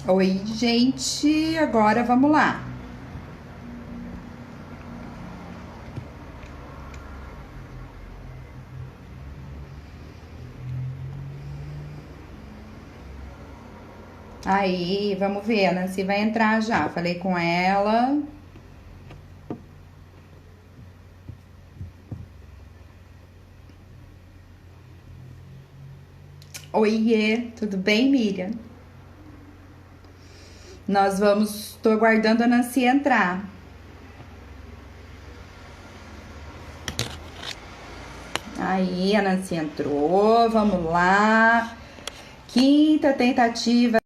Oi, gente, agora vamos lá. Aí, vamos ver, a Nancy vai entrar já. Falei com ela. Oiê, tudo bem, Miriam? Nós vamos. Tô aguardando a Nancy entrar. Aí, a Nancy entrou, vamos lá. Quinta tentativa.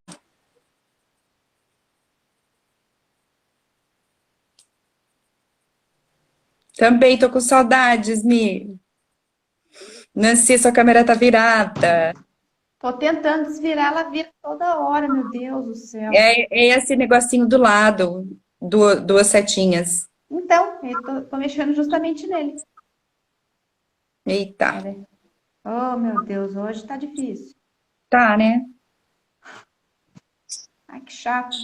Também tô com saudades, Mi. Nancy, sua câmera tá virada. Tô tentando desvirar, ela vira toda hora, meu Deus do céu. É esse negocinho do lado, duas setinhas. Então, eu tô mexendo justamente nele. Eita, Pera aí. Oh, meu Deus, hoje tá difícil. tá, né? Ai, que chato.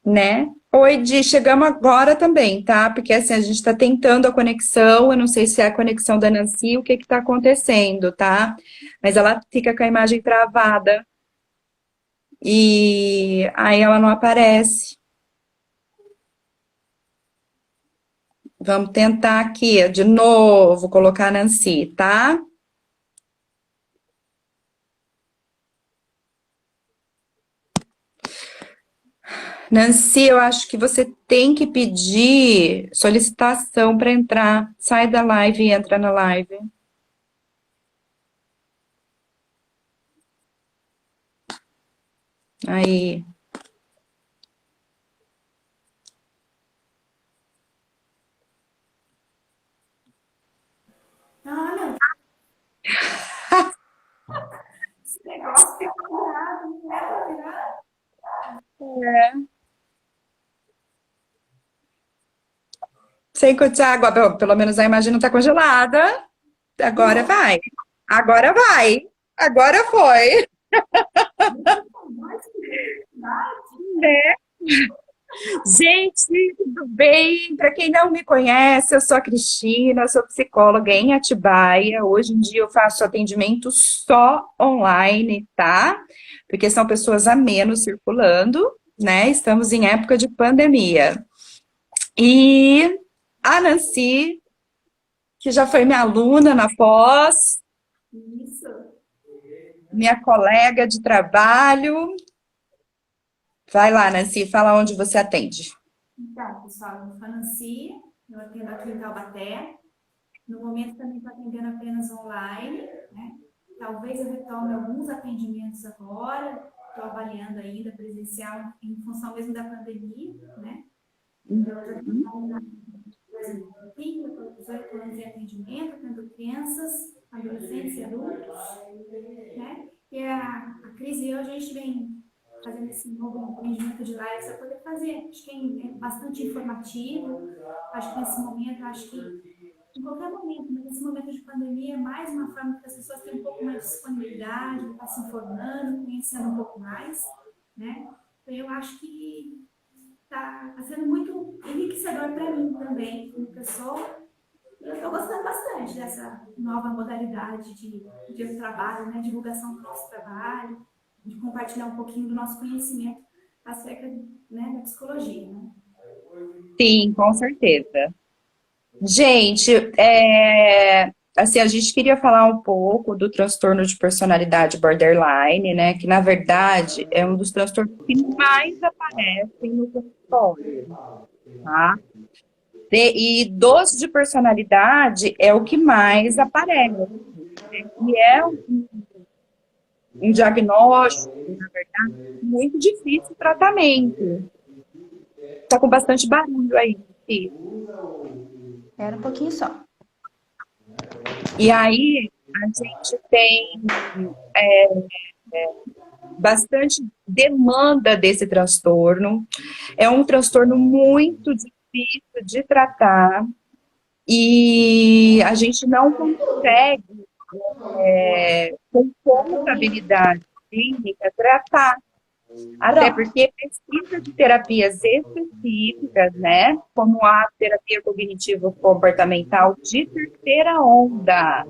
Né? Oi, Di, chegamos agora também, tá? Porque assim, a gente tá tentando a conexão, eu não sei se é a conexão da Nancy, o que que tá acontecendo, tá? Mas ela fica com a imagem travada e aí ela não aparece. Vamos tentar aqui, de novo, colocar a Nancy, tá? Nancy, eu acho que você tem que pedir solicitação para entrar. Sai da live e entra na live. Aí. Olha, esse negócio fica virado, não é pra virar. Sem contar água, pelo menos a imagem não tá congelada. Agora Não, vai. Agora vai. Agora foi. mas que dificuldade. Né? Gente, tudo bem? Para quem não me conhece, eu sou a Cristina, sou psicóloga em Atibaia. Hoje em dia eu faço atendimento só online, tá? Porque são pessoas a menos circulando, né? Estamos em época de pandemia. E a Nancy, que já foi minha aluna na pós, Isso. minha colega de trabalho. Vai lá, Nancy, fala onde você atende. Então, pessoal, eu sou a Nancy, eu atendo aqui em Taubaté. No momento também estou atendendo apenas online, né? Talvez eu retome alguns atendimentos agora, estou avaliando ainda presencial em função mesmo da pandemia, né? Então, eu já tenho, por exemplo, um filho, eu estou com 18 anos em atendimento, tendo crianças, adolescentes e adultos, né? E a Cris e eu, a gente vem fazendo esse novo empreendimento de lives para poder fazer. Acho que é bastante informativo. Acho que nesse momento, acho que em qualquer momento, mas nesse momento de pandemia é mais uma forma que as pessoas têm um pouco mais de disponibilidade, de estar se informando, conhecendo um pouco mais, né? Então eu acho que está sendo muito enriquecedor para mim também, como pessoa. E eu estou gostando bastante dessa nova modalidade de trabalho, né? Divulgação do nosso trabalho, de compartilhar um pouquinho do nosso conhecimento acerca, né, da psicologia, né? Sim, com certeza. Gente, assim, a gente queria falar um pouco do transtorno de personalidade borderline, né? Que na verdade é um dos transtornos que mais aparecem no consultório, tá? E dos de personalidade é o que mais aparece. E é um diagnóstico, na verdade, muito difícil o tratamento. Tá com bastante barulho aí, Ci. Era um pouquinho só. E aí a gente tem bastante demanda desse transtorno. É um transtorno muito difícil de tratar e a gente não consegue, com pouca habilidade clínica, tratar. Até Pronto. porque precisa de terapias específicas, né? Como a terapia cognitivo-comportamental de terceira onda,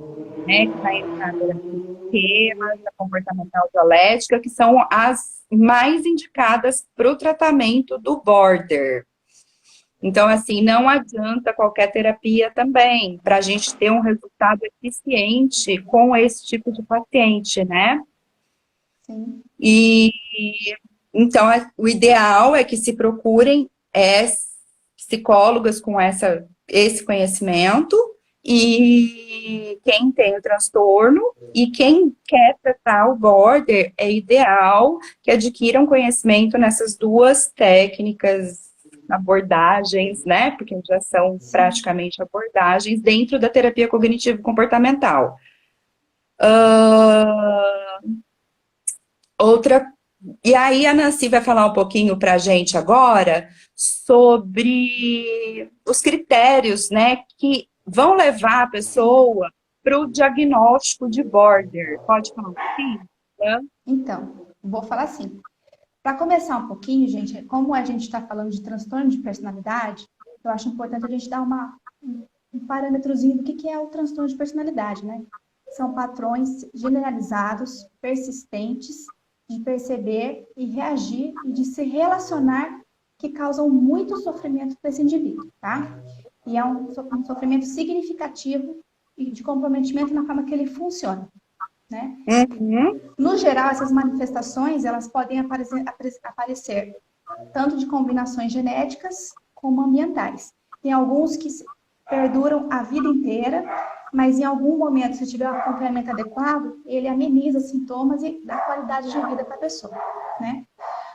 né? Que vai entrar a terapia de esquemas, a comportamental dialética, que são as mais indicadas para o tratamento do border. Então, assim, não adianta qualquer terapia também, para a gente ter um resultado eficiente com esse tipo de paciente, né? Sim. E então o ideal é que se procurem psicólogas com esse conhecimento e quem tem o transtorno e quem quer tratar o border é ideal que adquiram conhecimento nessas duas técnicas, abordagens, né? Porque já são Sim. praticamente abordagens dentro da terapia cognitivo-comportamental. Uh, outra E aí a Nancy vai falar um pouquinho para a gente agora sobre os critérios, né, que vão levar a pessoa para o diagnóstico de border. Pode falar um pouquinho? Hã? Então, vou falar assim. Para começar um pouquinho, gente, como a gente está falando de transtorno de personalidade, eu acho importante a gente dar um parâmetrozinho do que é o transtorno de personalidade, né? São padrões generalizados, persistentes, de perceber e reagir e de se relacionar que causam muito sofrimento para esse indivíduo, tá? E é um sofrimento significativo e de comprometimento na forma que ele funciona, né? Uhum. No geral, essas manifestações elas podem aparecer tanto de combinações genéticas como ambientais. Tem alguns que perduram a vida inteira, mas em algum momento, se tiver um acompanhamento adequado, ele ameniza sintomas e dá qualidade de vida para a pessoa, né?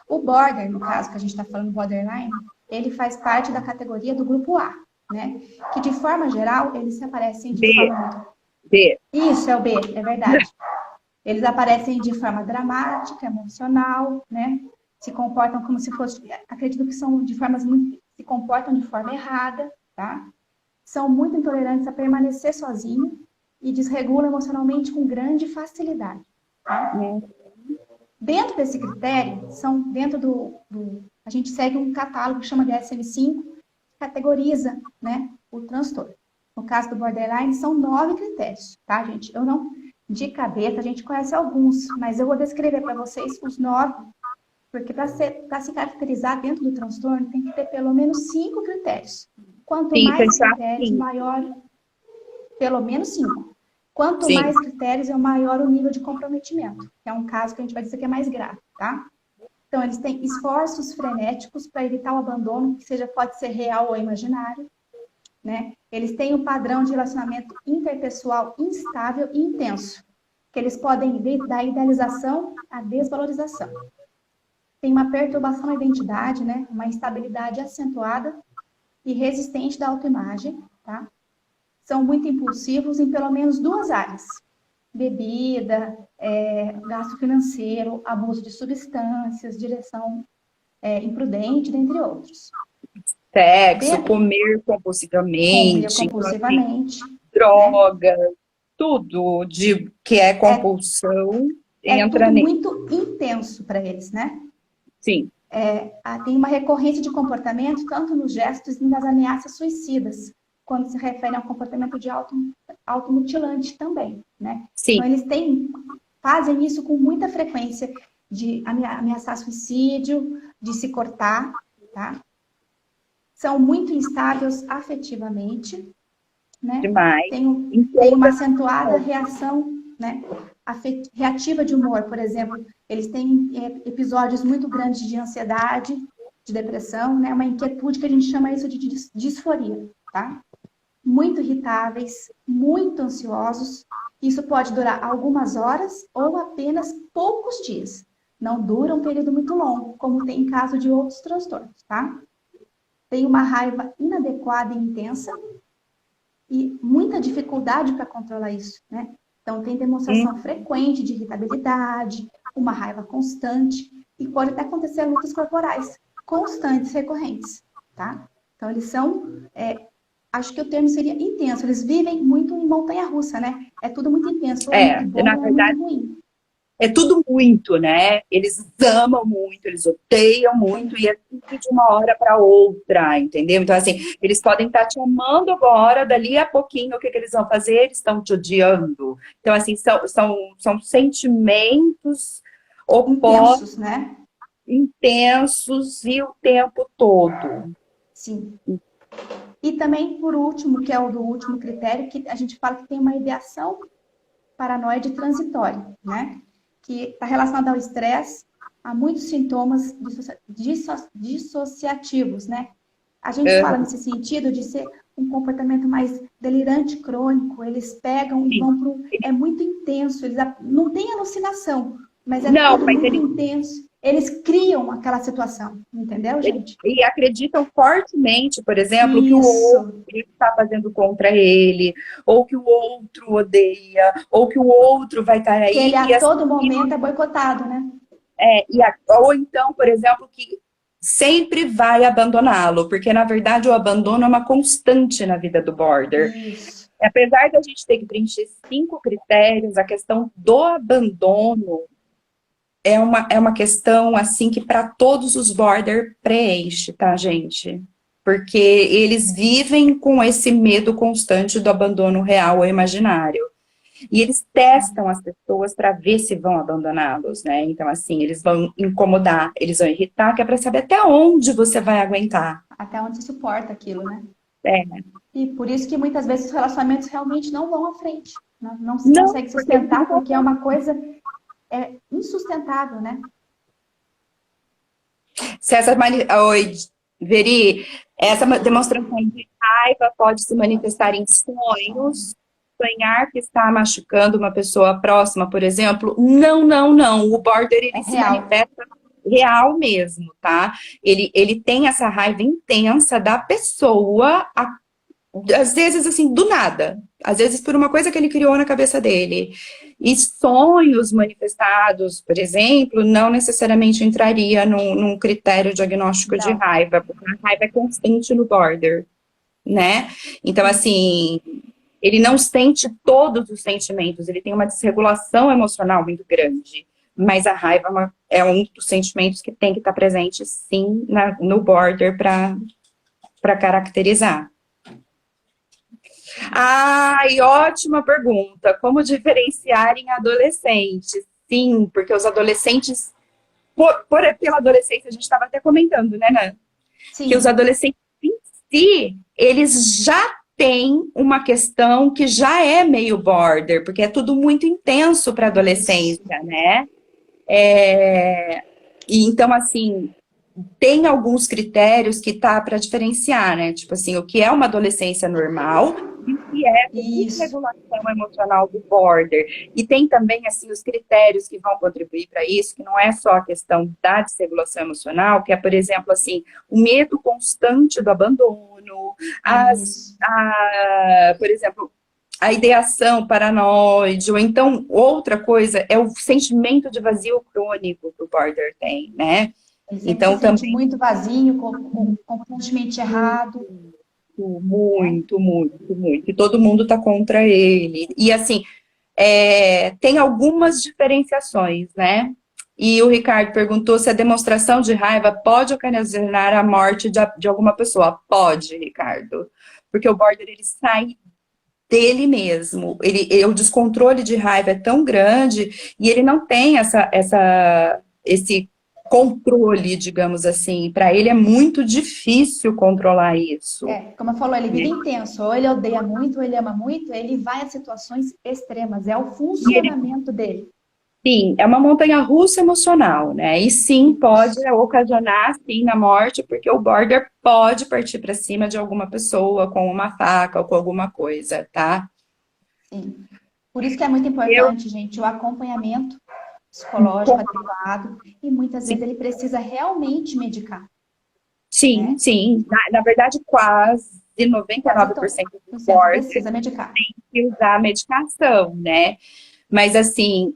O border, no caso que a gente está falando borderline, ele faz parte da categoria do grupo A, né? Que de forma geral, eles se aparecem de B, forma muito... B. Isso, é o B, é verdade. Eles aparecem de forma dramática, emocional, né? Se comportam como se fosse, acredito que são de formas muito, se comportam de forma errada, tá? São muito intolerantes a permanecer sozinho e desregulam emocionalmente com grande facilidade, tá? Hum. Dentro desse critério, são dentro a gente segue um catálogo que chama de DSM-5, que categoriza, né, o transtorno. No caso do borderline, são 9 critérios, tá, gente? Eu não, de cabeça, a gente conhece alguns, mas eu vou descrever para vocês os 9, porque para se caracterizar dentro do transtorno, tem que ter pelo menos 5 critérios. Quanto Sim, mais fechar critérios, sim. maior, pelo menos 5. Quanto Sim. mais critérios, é maior o nível de comprometimento, que é um caso que a gente vai dizer que é mais grave, tá? Então, eles têm esforços frenéticos para evitar o abandono, que seja pode ser real ou imaginário, né? Eles têm um padrão de relacionamento interpessoal instável e intenso, que eles podem ir da idealização à desvalorização. Tem uma perturbação da identidade, né? Uma instabilidade acentuada e resistente da autoimagem, tá? São muito impulsivos em pelo menos 2 áreas: bebida, gasto financeiro, abuso de substâncias, direção imprudente, dentre outros. Sexo, De, comer comer compulsivamente, então, assim, compulsivamente, né? droga, tudo de que é É, compulsão é entra tudo nele. muito intenso para eles, né? Sim, Tem uma recorrência de comportamento tanto nos gestos e nas ameaças suicidas, quando se refere a um comportamento de automutilante também, né? sim. Então, eles fazem isso com muita frequência, de ameaçar suicídio, de se cortar, tá? São muito instáveis afetivamente, né? Demais. Em Tem uma todas as acentuada situações. reação, né? Reativa de humor, por exemplo, eles têm episódios muito grandes de ansiedade, de depressão, né? Uma inquietude que a gente chama isso de disforia, tá? Muito irritáveis, muito ansiosos. Isso pode durar algumas horas ou apenas poucos dias. Não dura um período muito longo, como tem em caso de outros transtornos, tá? Tem uma raiva inadequada e intensa e muita dificuldade para controlar isso, né? Então, tem Hum. demonstração frequente de irritabilidade, uma raiva constante e pode até acontecer lutas corporais constantes, recorrentes, tá? Então, eles são, acho que o termo seria intenso, eles vivem muito em montanha-russa, né? É tudo muito intenso, ou é muito bom Na ou é muito verdade, ruim. é tudo muito, né? Eles amam muito, eles odeiam muito, e é tudo de uma hora para outra, entendeu? Então, assim, eles podem estar te amando agora, dali a pouquinho, o que que eles vão fazer? Eles estão te odiando. Então, assim, são sentimentos opostos, Intensos, né? intensos, e o tempo todo. Sim. E também, por último, que é o do último critério, que a gente fala que tem uma ideação paranoide transitória, né? Que está relacionada ao estresse, a muitos sintomas dissociativos, né? A gente fala nesse sentido de ser um comportamento mais delirante crônico, eles pegam e vão para um... É muito intenso, eles não têm alucinação, mas é Não, tudo mas muito intenso. Eles criam aquela situação, entendeu, gente? e acreditam fortemente, por exemplo, que o Isso. outro está fazendo contra ele, ou que o outro odeia, ou que o outro vai estar Que ele aí, e a assim, todo momento é boicotado, né? ou então, por exemplo, que sempre vai abandoná-lo, porque na verdade o abandono é uma constante na vida do border. Isso. Apesar da gente ter que preencher 5 critérios, a questão do abandono é uma questão, assim, que para todos os border preenche, tá, gente? Porque eles vivem com esse medo constante do abandono real ou imaginário. E eles testam as pessoas para ver se vão abandoná-los, né? Então, assim, eles vão incomodar, eles vão irritar, que é para saber até onde você vai aguentar. Até onde se suporta aquilo, né? É. E por isso que muitas vezes os relacionamentos realmente não vão à frente. Não se Não, consegue porque sustentar, porque é uma coisa insustentável, né? se essa Oi, Veri, essa demonstração de raiva pode se manifestar em sonhos, sonhar que está machucando uma pessoa próxima, por exemplo. Não, não, não. O border, É ele se real. manifesta real mesmo, tá? Ele tem essa raiva intensa da pessoa, às vezes, assim, do nada. Às vezes, por uma coisa que ele criou na cabeça dele. E sonhos manifestados, por exemplo, não necessariamente entraria num critério diagnóstico de Não. raiva, porque a raiva é constante no border, né? Então, assim, ele não sente todos os sentimentos, ele tem uma desregulação emocional muito grande. Mas a raiva é um dos sentimentos que tem que estar presente, sim, no border para caracterizar. Ai, ótima pergunta. Como diferenciar em adolescentes? Sim, porque os adolescentes, pela adolescência, a gente estava até comentando, né, Nan? Que os Sim. adolescentes em si, eles já têm uma questão que já é meio border, porque é tudo muito intenso para a adolescência, né? E então, assim, tem alguns critérios que tá para diferenciar, né? Tipo assim, o que é uma adolescência normal e o que é a Isso. desregulação emocional do border. E tem também, assim, os critérios que vão contribuir para isso, que não é só a questão da desregulação emocional, que é, por exemplo, assim, o medo constante do abandono, Isso. por exemplo, a ideação paranoide, ou então outra coisa é o sentimento de vazio crônico que o border tem, né? Ele sempre Então, se sente também, muito vazio, constantemente errado. muito, muito, muito. E todo mundo está contra ele. E, assim, tem algumas diferenciações, né? E o Ricardo perguntou se a demonstração de raiva pode ocasionar a morte de alguma pessoa. Pode, Ricardo. Porque o border, ele sai dele mesmo. O descontrole de raiva é tão grande e ele não tem esse controle, digamos assim. Para ele é muito difícil controlar isso. Como eu falou, ele vive intenso. Ou ele odeia muito, ou ele ama muito, ele vai a situações extremas. É o E ele, funcionamento dele. sim, é uma montanha-russa emocional, né? E sim, pode ocasionar, sim, na morte, porque o border pode partir para cima de alguma pessoa com uma faca ou com alguma coisa, tá? Sim. Por isso que é muito Eu, importante, gente, o acompanhamento psicológico adequado. E muitas vezes ele precisa realmente medicar, sim, né? sim. Na verdade, quase Quase 99% dos todo border precisa medicar. que usar medicação, né? Mas, assim,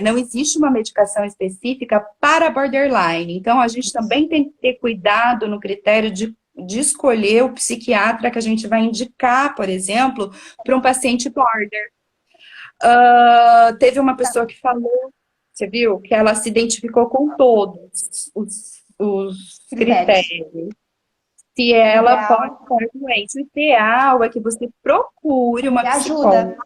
não existe uma medicação específica para borderline. Então, a gente também tem que ter cuidado no critério de escolher o psiquiatra que a gente vai indicar, por exemplo, para um paciente border. Teve uma pessoa que falou Você viu que ela se identificou com todos os Critérios. critérios. Se ela pode Ideal estar doente, o ideal é que você procure uma e psicóloga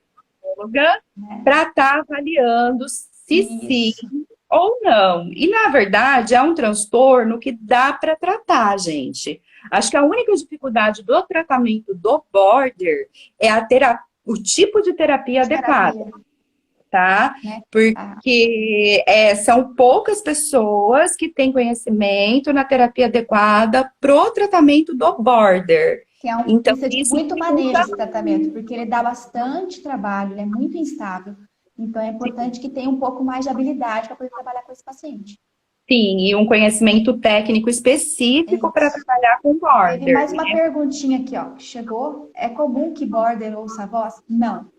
ajuda, né? para estar avaliando se sim Isso. ou não. E, na verdade, é um transtorno que dá para tratar, gente. Acho que a única dificuldade do tratamento do border é o tipo de terapia adequada, Terapia, tá? né? Ah, Porque são poucas pessoas que têm conhecimento na terapia adequada pro tratamento do border. Então, precisa de isso muito manejo dificulta. esse tratamento, porque ele dá bastante trabalho, ele é muito instável. Então, é importante que tenha um pouco mais de habilidade para poder trabalhar com esse paciente. Sim, e um conhecimento técnico específico para Isso. trabalhar com Teve border, mais uma né? perguntinha aqui, ó, que chegou. É comum que border ouça a voz? Não.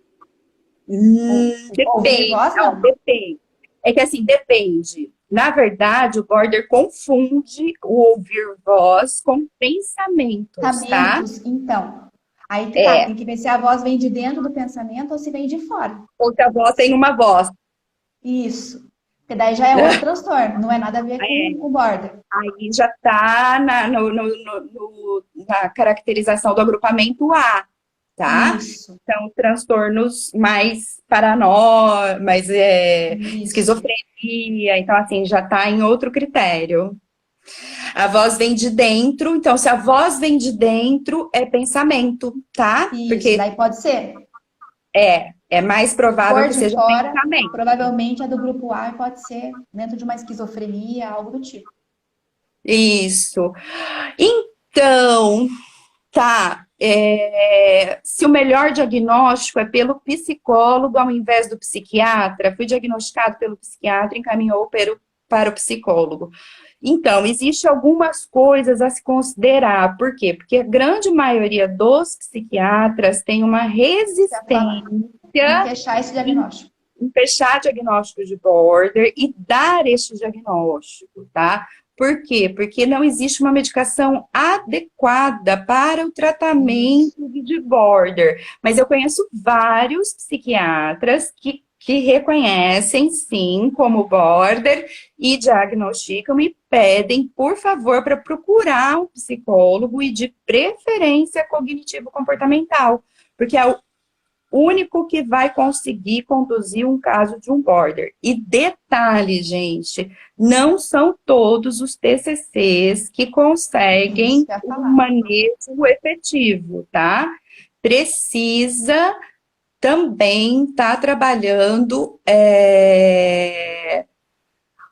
Ouvir Depende, voz, não, não. depende. É que assim, depende. Na verdade, o border confunde o ouvir voz com pensamentos, tá? Pensamentos, então. Aí que tá, É, tem que ver se a voz vem de dentro do pensamento ou se vem de fora. outra voz tem uma voz. Isso. Porque daí já é outro transtorno, não é nada a ver com o border. Aí já está na caracterização do agrupamento A, tá? Isso, São transtornos mais mais isso. esquizofrenia, então assim, já está em outro critério. A voz vem de dentro, então se a voz vem de dentro, é pensamento, tá? Isso, Porque daí pode ser. é mais provável For que de seja fora, pensamento. provavelmente é do grupo A e pode ser dentro de uma esquizofrenia, algo do tipo. Isso. Então, tá. Se o melhor diagnóstico é pelo psicólogo ao invés do psiquiatra, fui diagnosticado pelo psiquiatra, encaminhou para o psicólogo. Então, existe algumas coisas a se considerar. Por quê? Porque a grande maioria dos psiquiatras tem uma Já falar. resistência Em fechar esse diagnóstico. em fechar diagnóstico de border e dar este diagnóstico, tá? Por quê? Porque não existe uma medicação adequada para o Isso. tratamento de border. Mas eu conheço vários psiquiatras que reconhecem, sim, como border e diagnosticam e pedem, por favor, para procurar um psicólogo e, de preferência, cognitivo-comportamental. Porque é o único que vai conseguir conduzir um caso de um border. E detalhe, gente, não são todos os TCCs que Isso conseguem que eu ia um falar. manejo efetivo, tá? Precisa também estar trabalhando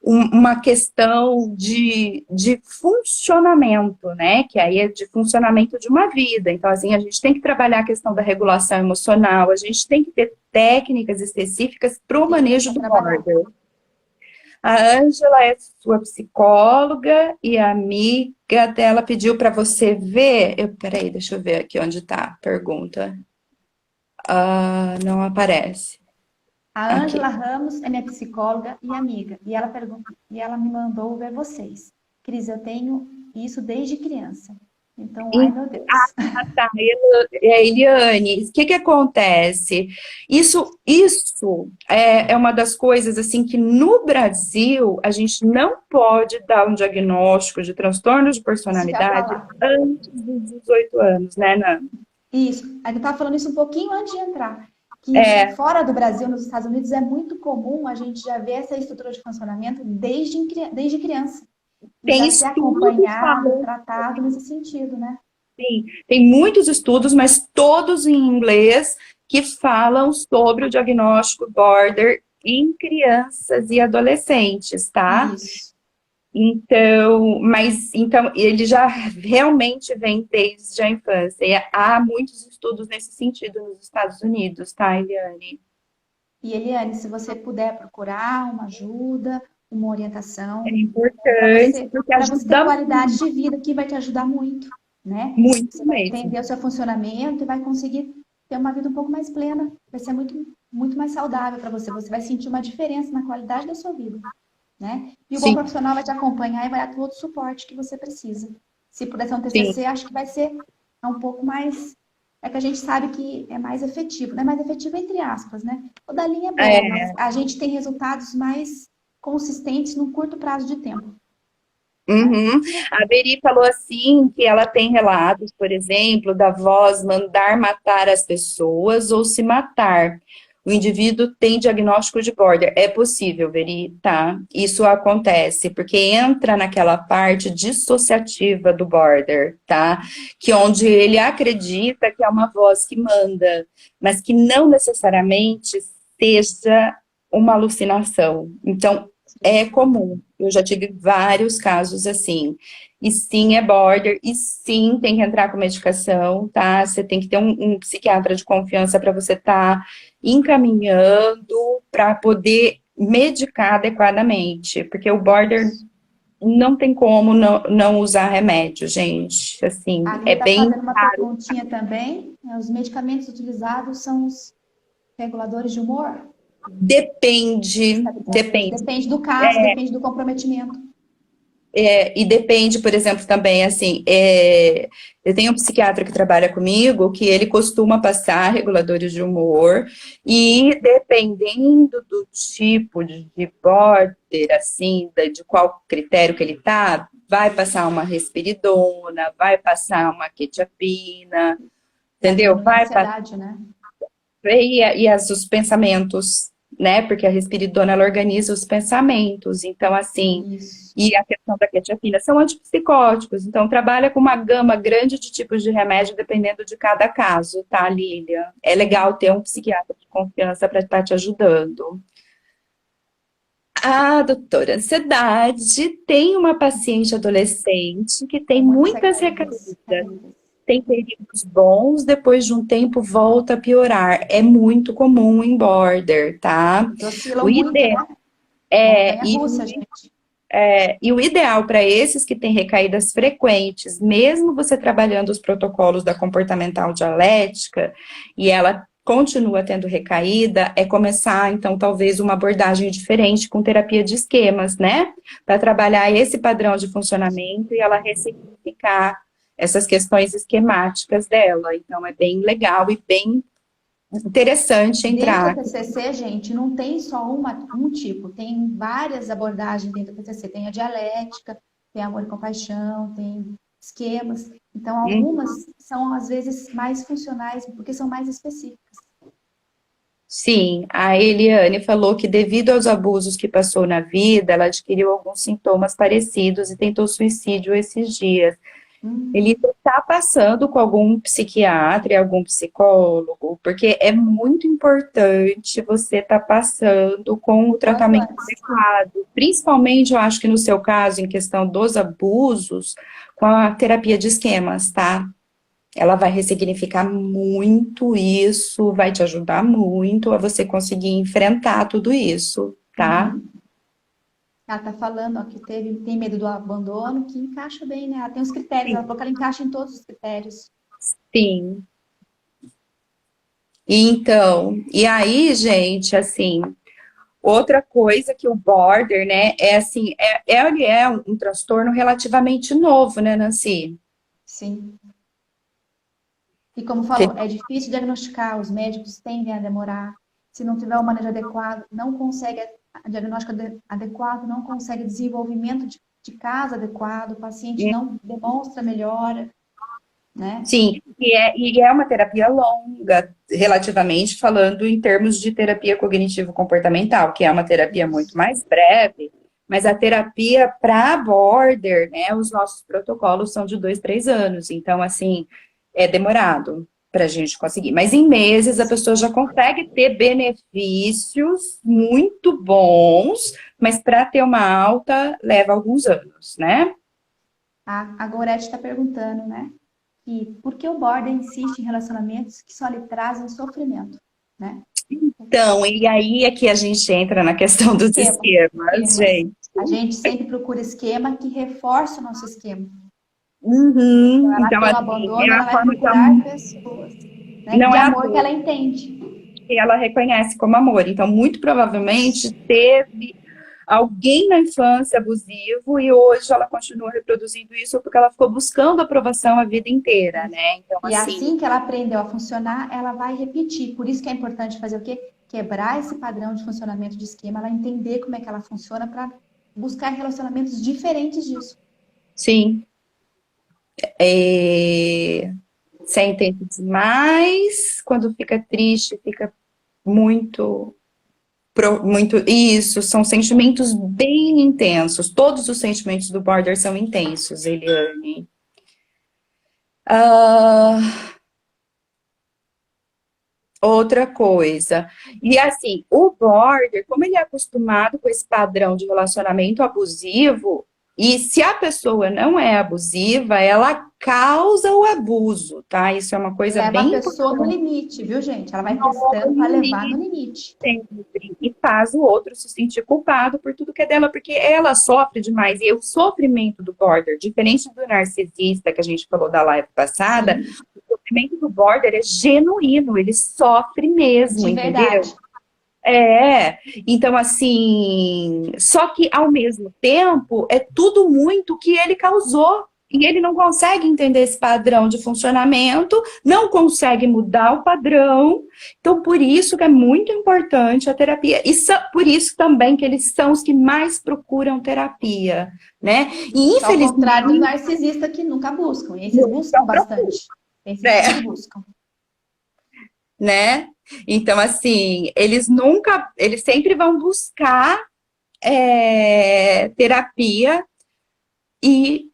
uma questão de funcionamento, né? Que aí é de funcionamento de uma vida. Então, assim, a gente tem que trabalhar a questão da regulação emocional, a gente tem que ter técnicas específicas para o Sim, manejo para do trabalhar. border. A Ângela é sua psicóloga e a amiga dela pediu para você ver. Peraí, deixa eu ver aqui onde está a pergunta. Ah, não aparece. A Ângela Aqui. Ramos é minha psicóloga e amiga. E ela pergunta, e ela me mandou ver vocês. Cris, eu tenho isso desde criança. Então, ai meu Deus. Tá, Eliane, o que que acontece? Isso é uma das coisas assim que no Brasil a gente não pode dar um diagnóstico de transtorno de Isso que eu ia personalidade falar. antes dos 18 anos, né, Nan? Isso. A gente estava falando isso um pouquinho antes de entrar. Que É, fora do Brasil, nos Estados Unidos, é muito comum a gente já ver essa estrutura de funcionamento desde criança. E tem já ser estudos acompanhado, falando, tratado nesse sentido, né? sim, tem muitos estudos, mas todos em inglês que falam sobre o diagnóstico border em crianças e adolescentes, tá? Isso. Então ele já realmente vem desde a infância. E há muitos estudos nesse sentido nos Estados Unidos, tá, Eliane? E Eliane, se você puder procurar uma ajuda, uma É orientação, importante porque para você ter ajuda qualidade de vida, que vai te ajudar muito, né? muito Você vai mesmo. entender o seu funcionamento e vai conseguir ter uma vida um pouco mais plena. Vai ser muito, muito mais saudável para você. Você vai sentir uma diferença na qualidade da sua vida, né? E o bom Sim, profissional vai te acompanhar e vai dar todo o suporte que você precisa. Se puder ser um sim. TCC, acho que vai ser um pouco mais. É que a gente sabe que é mais efetivo, né? Mais efetivo entre aspas, né? Toda linha é boa, É, mas a gente tem resultados mais consistentes num curto prazo de tempo. Uhum. A Beri falou assim que ela tem relatos, por exemplo, da voz mandar matar as pessoas ou se matar. O indivíduo tem diagnóstico de border. É possível, Beri, tá? Isso acontece, porque entra naquela parte dissociativa do border, tá? Que onde ele acredita que é uma voz que manda, mas que não necessariamente seja uma alucinação. Então, é comum. Eu já tive vários casos assim. E sim, é border, e sim, tem que entrar com medicação, tá? Você tem que ter um psiquiatra de confiança para você estar encaminhando para poder medicar adequadamente, porque o border não tem como não usar remédio, gente. Assim, A Lívia é está bem. fazendo uma perguntinha também. Os medicamentos utilizados são os reguladores de humor? Depende, depende. Depende do caso, depende do comprometimento. E depende, por exemplo, também, assim, eu tenho um psiquiatra que trabalha comigo, que ele costuma passar reguladores de humor, e dependendo do tipo de border, assim, de qual critério que ele tá, vai passar uma risperidona, vai passar uma quetiapina, Para entendeu? diminuir a Vai passar, ansiedade, né? os pensamentos, né? Porque a risperidona, ela organiza os pensamentos, então, assim, Isso. e a questão da quetiapina são antipsicóticos, então trabalha com uma gama grande de tipos de remédio dependendo de cada caso, tá, Lilian? É legal ter um psiquiatra de confiança para estar te ajudando. A doutora Ansiedade tem uma paciente adolescente que tem Muitas muitas recaídas. recaídas, tem períodos bons, depois de um tempo volta a piorar. É muito comum em border, tá? Eles oscilam O muito, ideal né? Montanha-russa, gente. E o ideal para esses que têm recaídas frequentes, mesmo você trabalhando os protocolos da comportamental dialética, e ela continua tendo recaída, é começar, então, talvez uma abordagem diferente com terapia de esquemas, né? Para trabalhar esse padrão de funcionamento e ela ressignificar essas questões esquemáticas dela. Então, é bem legal e bem interessante Dentro entrar. do TCC, gente, não tem só um tipo, tem várias abordagens dentro do TCC. Tem a dialética, tem amor e compaixão, tem esquemas. Então, algumas são, às vezes, mais funcionais, porque são mais específicas. Sim, a Eliane falou que devido aos abusos que passou na vida, ela adquiriu alguns sintomas parecidos e tentou suicídio esses dias. Ele está passando com algum psiquiatra e algum psicólogo, porque é muito importante você estar passando com o Quanto tratamento antes. adequado. Principalmente, eu acho que no seu caso, em questão dos abusos, com a terapia de esquemas, tá? Ela vai ressignificar muito isso, vai te ajudar muito a você conseguir enfrentar tudo isso, tá? Ela está falando, ó, que tem medo do abandono, que encaixa bem, né? Ela tem os critérios, ela falou que ela encaixa em todos os critérios. Sim. Então, e aí, gente, assim, outra coisa que o border, né, é assim, ele é um transtorno relativamente novo, né, Nancy? Sim. E como falou, é difícil diagnosticar, os médicos tendem a demorar. Se não tiver o manejo adequado, não consegue diagnóstico adequado, não consegue desenvolvimento de caso adequado, o paciente não demonstra melhora, né? Sim, e é uma terapia longa, relativamente falando em termos de terapia cognitivo-comportamental, que é uma terapia muito mais breve, mas a terapia para border, né, os nossos protocolos são de 2, 3 anos, então, assim, é demorado para a gente conseguir. Mas em meses a pessoa já consegue ter benefícios muito bons, mas para ter uma alta leva alguns anos, né? A Gorete está perguntando, né? E por que o border insiste em relacionamentos que só lhe trazem sofrimento, né? Então, e aí é que a gente entra na questão dos esquemas, Esquemas. gente. A gente sempre procura esquema que reforça o nosso esquema. Então, Uhum. ela Então, tem o assim, é abandono, ela a vai forma de procurar pessoas, né, não de é a amor que dor ela entende. que ela reconhece como amor. Então, muito provavelmente teve alguém na infância abusivo e hoje ela continua reproduzindo isso porque ela ficou buscando aprovação a vida inteira, né? Então, E assim, assim que ela aprendeu a funcionar, ela vai repetir. Por isso que é importante fazer o quê? quebrar esse padrão de funcionamento de esquema, ela entender como é que ela funciona para buscar relacionamentos diferentes disso. Sim. Sentem demais, quando fica triste, fica muito, muito. Isso, são sentimentos bem intensos. Todos os sentimentos do border são intensos, Eliane. Outra coisa. E assim, o border, como ele é acostumado com esse padrão de relacionamento abusivo, e se a pessoa não é abusiva, ela causa o abuso, tá? Isso é uma coisa Leva a bem pessoa no importante. limite, viu, gente? Ela vai testando para levar no limite. Sempre. E faz o outro se sentir culpado por tudo que é dela, porque ela sofre demais. E o sofrimento do border, diferente do narcisista que a gente falou da live passada, Sim, o sofrimento do border é genuíno, ele sofre mesmo, de entendeu? verdade. Então assim, só que ao mesmo tempo é tudo muito que ele causou. E ele não consegue entender esse padrão de funcionamento, não consegue mudar o padrão. Então, por isso que é muito importante a terapia. E por isso também que eles são os que mais procuram terapia, né? E Ao contrário dos infelizmente, narcisistas que nunca buscam. E esses buscam bastante. Esses sempre buscam. né? Então, assim, eles sempre vão buscar terapia e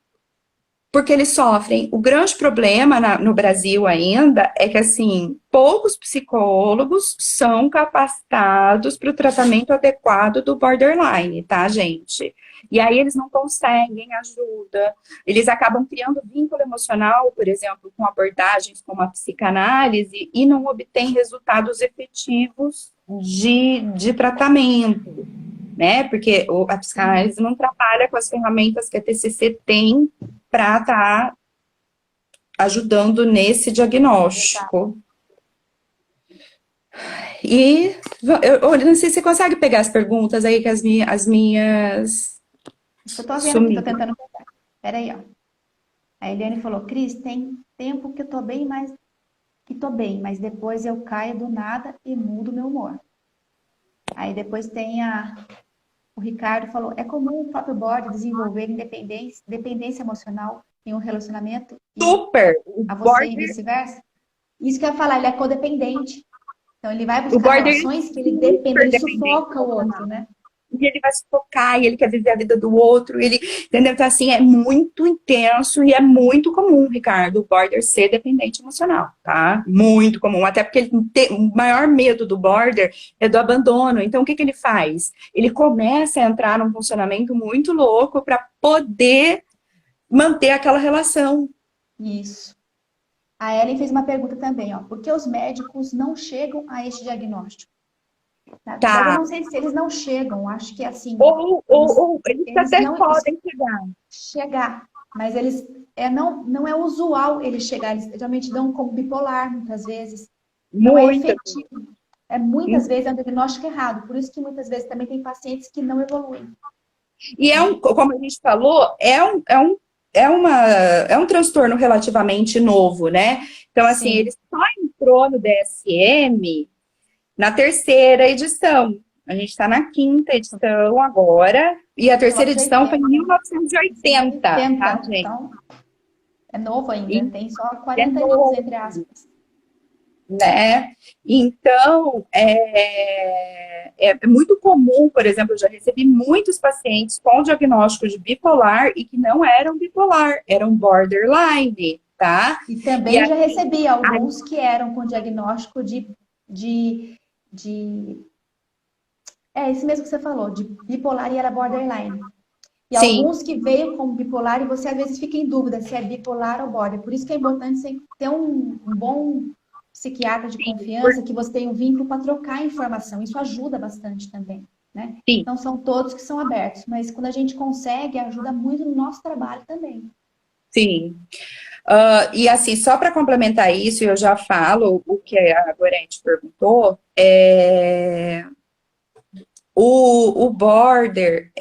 porque eles sofrem. O grande problema no Brasil ainda é que, assim, poucos psicólogos são capacitados para o tratamento adequado do borderline, tá, gente? E aí eles não conseguem ajuda, eles acabam criando vínculo emocional, por exemplo, com abordagens como a psicanálise e não obtêm resultados efetivos de tratamento, né? Porque a psicanálise não trabalha com as ferramentas que a TCC tem para estar ajudando nesse diagnóstico. E eu não sei se você consegue pegar as perguntas aí que as minhas Eu tô vendo aqui, tô sumiram. tentando pegar. Peraí, ó. A Eliane falou, Cris, tem tempo que eu tô bem, mas depois eu caio do nada e mudo meu humor. Aí depois tem o Ricardo falou, é comum o próprio border desenvolver dependência emocional em um relacionamento Super! a você e vice-versa? Isso que eu ia falar, ele é codependente. Então ele vai buscar border relações que ele depende, ele sufoca o outro, né? E ele vai sufocar, e ele quer viver a vida do outro, ele, entendeu? Então, assim, é muito intenso e é muito comum, Ricardo, o border ser dependente emocional, tá? Muito comum, até porque o maior medo do border é do abandono. Então, o que ele faz? Ele começa a entrar num funcionamento muito louco para poder manter aquela relação. Isso. A Ellen fez uma pergunta também, ó. Por que os médicos não chegam a este diagnóstico? Na verdade, eu Tá. não sei se eles não chegam, acho que é assim. Eles até não podem chegar, mas eles não é usual eles chegarem. Eles geralmente dão como bipolar, muitas vezes. Não é efetivo. Muitas vezes é um diagnóstico errado. Por isso que muitas vezes também tem pacientes que não evoluem. E como a gente falou, é um transtorno relativamente novo, né? Então, assim, Sim. ele só entrou no DSM na terceira edição. A gente está na quinta edição agora, e a terceira edição foi em 1980, tá, gente? Então, é novo ainda, tem só É 40 anos, novo, entre aspas. né? Então, é muito comum, por exemplo, eu já recebi muitos pacientes com diagnóstico de bipolar e que não eram bipolar, eram borderline, tá? E também já recebi alguns que eram com diagnóstico esse mesmo que você falou, de bipolar e era borderline. E Sim. Alguns que veio como bipolar e você às vezes fica em dúvida se é bipolar ou border. Por isso que é importante você ter um bom psiquiatra de confiança, que você tenha um vínculo para trocar informação. Isso ajuda bastante também, né? Sim. Não são todos que são abertos, mas quando a gente consegue, ajuda muito no nosso trabalho também. Sim. E assim, só para complementar isso, eu já falo o que a Gorete perguntou, o border